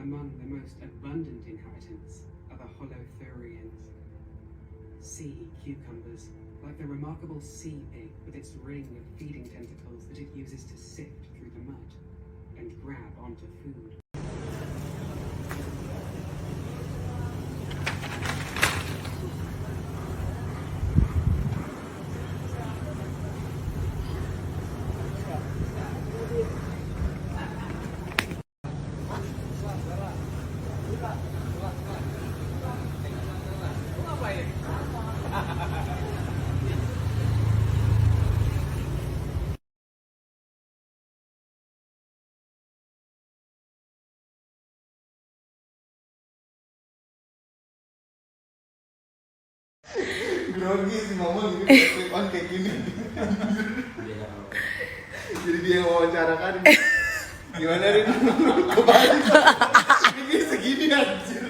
Among the most abundant inhabitants are the Holothurians, sea cucumbers, like the remarkable sea pig with its ring of feeding tentacles that it uses to sift through the mud and grab onto food. Grogi si mama gini klip-klipan kayak gini. Jadi dia wawancarakan gimana Rin? Kebalik ini segini anjir.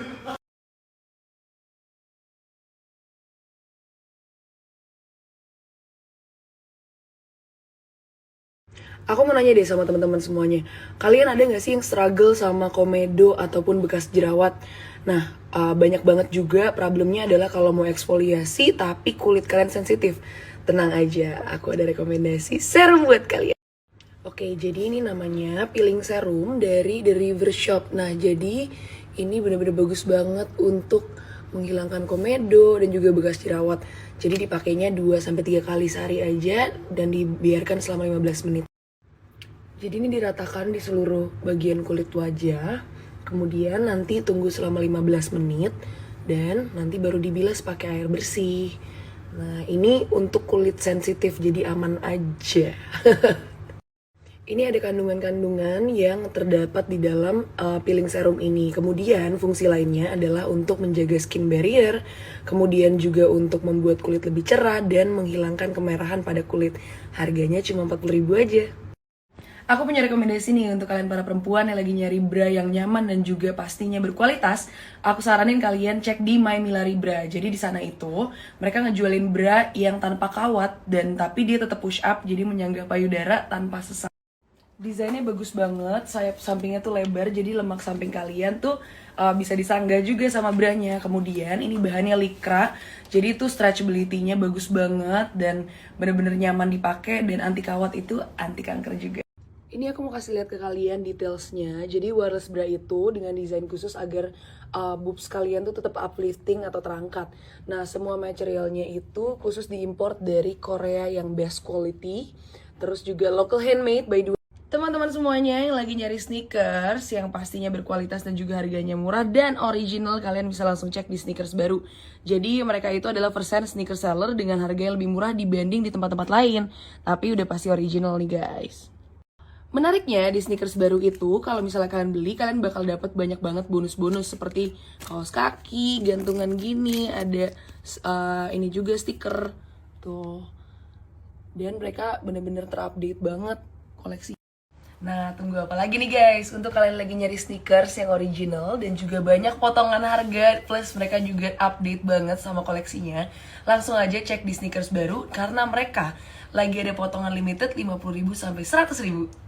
Aku mau nanya deh sama teman-teman semuanya. Kalian ada nggak sih yang struggle sama komedo ataupun bekas jerawat? Nah, banyak banget juga problemnya adalah kalau mau eksfoliasi tapi kulit kalian sensitif. Tenang aja, aku ada rekomendasi serum buat kalian. Oke, jadi ini namanya peeling serum dari The River Shop. Nah, jadi ini bener-bener bagus banget untuk menghilangkan komedo dan juga bekas jerawat. Jadi dipakainya 2-3 kali sehari aja dan dibiarkan selama 15 menit. Jadi ini diratakan di seluruh bagian kulit wajah. Kemudian nanti tunggu selama 15 menit dan nanti baru dibilas pakai air bersih. Nah, ini untuk kulit sensitif jadi aman aja. Ini ada kandungan-kandungan yang terdapat di dalam peeling serum ini. Kemudian fungsi lainnya adalah untuk menjaga skin barrier, kemudian juga untuk membuat kulit lebih cerah dan menghilangkan kemerahan pada kulit. Harganya cuma 40.000 aja. Aku punya rekomendasi nih untuk kalian para perempuan yang lagi nyari bra yang nyaman dan juga pastinya berkualitas. Aku saranin kalian cek di My Milari Bra. Jadi di sana itu mereka ngejualin bra yang tanpa kawat dan tapi dia tetap push up, jadi menyangga payudara tanpa sesak. Desainnya bagus banget, sayap sampingnya tuh lebar, jadi lemak samping kalian tuh bisa disangga juga sama branya. Kemudian ini bahannya Lycra, jadi tuh stretchability-nya bagus banget dan bener-bener nyaman dipakai dan anti kawat itu anti kanker juga. Ini aku mau kasih lihat ke kalian detailsnya. Jadi wireless bra itu dengan desain khusus agar boobs kalian tuh tetap uplifting atau terangkat. Nah, semua materialnya itu khusus diimport dari Korea yang best quality. Terus juga local handmade by the way. Teman-teman semuanya yang lagi nyari sneakers yang pastinya berkualitas dan juga harganya murah dan original, kalian bisa langsung cek di Sneakers Baru. Jadi mereka itu adalah persen sneaker seller dengan harga yang lebih murah dibanding di tempat-tempat lain. Tapi udah pasti original nih guys. Menariknya di Sneakers Baru itu kalau misalnya kalian beli, kalian bakal dapat banyak banget bonus-bonus seperti kaos kaki, gantungan gini, ada ini juga stiker tuh. Dan mereka bener-bener terupdate banget koleksi. Nah, tunggu apa lagi nih guys? Untuk kalian lagi nyari sneakers yang original dan juga banyak potongan harga, plus mereka juga update banget sama koleksinya, langsung aja cek di Sneakers Baru karena mereka lagi ada potongan limited 50.000 sampai 100.000.